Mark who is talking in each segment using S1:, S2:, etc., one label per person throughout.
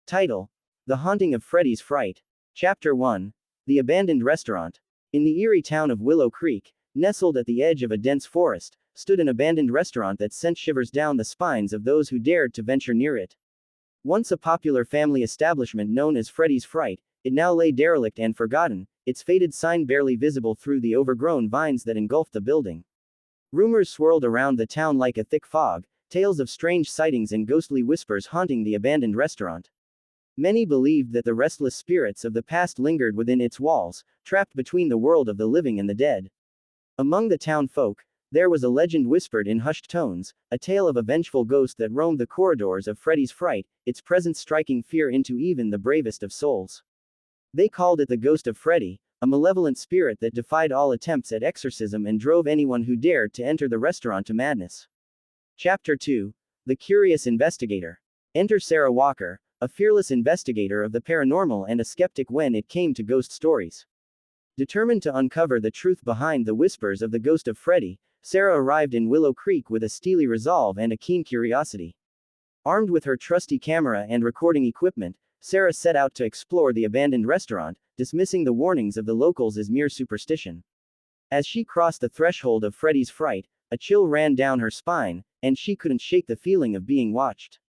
S1: Title: The Haunting of Freddy's Fright. Chapter 1: The Abandoned Restaurant. In the eerie town of Willow Creek, nestled at the edge of a dense forest, stood an abandoned restaurant that sent shivers down the spines of those who dared to venture near it. Once a popular family establishment known as Freddy's Fright, it now lay derelict and forgotten, its faded sign barely visible through the overgrown vines that engulfed the building. Rumors swirled around the town like a thick fog, tales of strange sightings and ghostly whispers haunting the abandoned restaurant. Many believed that the restless spirits of the past lingered within its walls, trapped between the world of the living and the dead. Among the town folk, there was a legend whispered in hushed tones, a tale of a vengeful ghost that roamed the corridors of Freddy's Fright, its presence striking fear into even the bravest of souls. They called it the Ghost of Freddy, a malevolent spirit that defied all attempts at exorcism and drove anyone who dared to enter the restaurant to madness. Chapter 2: The Curious Investigator. Enter Sarah Walker, a fearless investigator of the paranormal and a skeptic when it came to ghost stories. Determined to uncover the truth behind the whispers of the Ghost of Freddy, Sarah arrived in Willow Creek with a steely resolve and a keen curiosity. Armed with her trusty camera and recording equipment, Sarah set out to explore the abandoned restaurant, dismissing the warnings of the locals as mere superstition. As she crossed the threshold of Freddy's Fright, a chill ran down her spine, and she couldn't shake the feeling of being watched.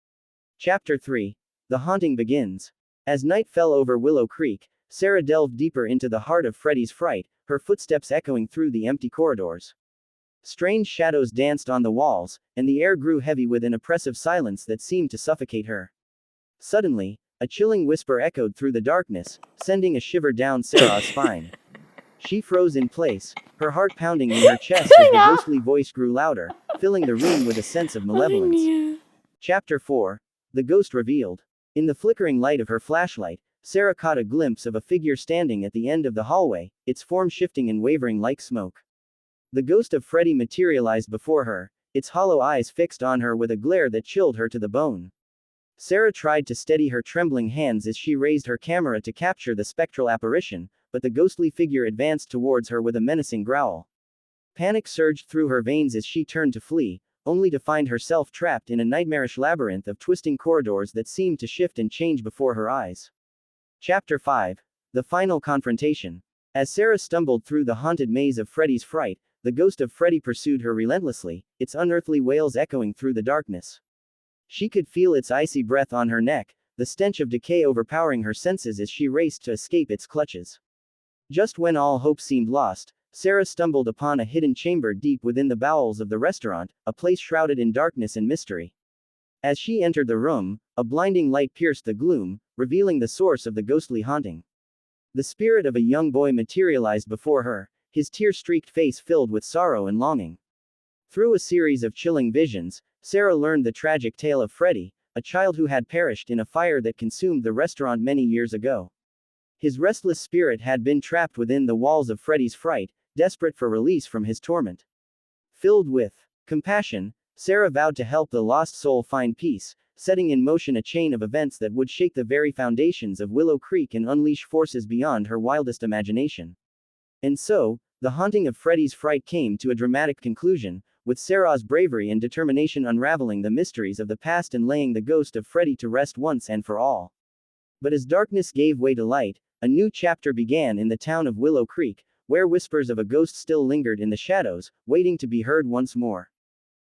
S1: Chapter 3: The Haunting Begins. As night fell over Willow Creek, Sarah delved deeper into the heart of Freddy's Fright, her footsteps echoing through the empty corridors. Strange shadows danced on the walls, and the air grew heavy with an oppressive silence that seemed to suffocate her. Suddenly, a chilling whisper echoed through the darkness, sending a shiver down Sarah's spine. She froze in place, her heart pounding in her chest as the ghostly voice grew louder, filling the room with a sense of malevolence. Chapter 4: The Ghost Revealed. In the flickering light of her flashlight, Sarah caught a glimpse of a figure standing at the end of the hallway, its form shifting and wavering like smoke. The ghost of Freddy materialized before her, its hollow eyes fixed on her with a glare that chilled her to the bone. Sarah tried to steady her trembling hands as she raised her camera to capture the spectral apparition, but the ghostly figure advanced towards her with a menacing growl. Panic surged through her veins as she turned to flee, only to find herself trapped in a nightmarish labyrinth of twisting corridors that seemed to shift and change before her eyes. Chapter 5: The Final Confrontation. As Sarah stumbled through the haunted maze of Freddy's Fright, the ghost of Freddy pursued her relentlessly, its unearthly wails echoing through the darkness. She could feel its icy breath on her neck, the stench of decay overpowering her senses as she raced to escape its clutches. Just when all hope seemed lost, Sarah stumbled upon a hidden chamber deep within the bowels of the restaurant, a place shrouded in darkness and mystery. As she entered the room, a blinding light pierced the gloom, revealing the source of the ghostly haunting. The spirit of a young boy materialized before her, his tear-streaked face filled with sorrow and longing. Through a series of chilling visions, Sarah learned the tragic tale of Freddy, a child who had perished in a fire that consumed the restaurant many years ago. His restless spirit had been trapped within the walls of Freddy's Fright, desperate for release from his torment. Filled with compassion, Sarah vowed to help the lost soul find peace, setting in motion a chain of events that would shake the very foundations of Willow Creek and unleash forces beyond her wildest imagination. And so, the haunting of Freddy's Fright came to a dramatic conclusion, with Sarah's bravery and determination unraveling the mysteries of the past and laying the ghost of Freddy to rest once and for all. But as darkness gave way to light, a new chapter began in the town of Willow Creek, where whispers of a ghost still lingered in the shadows, waiting to be heard once more.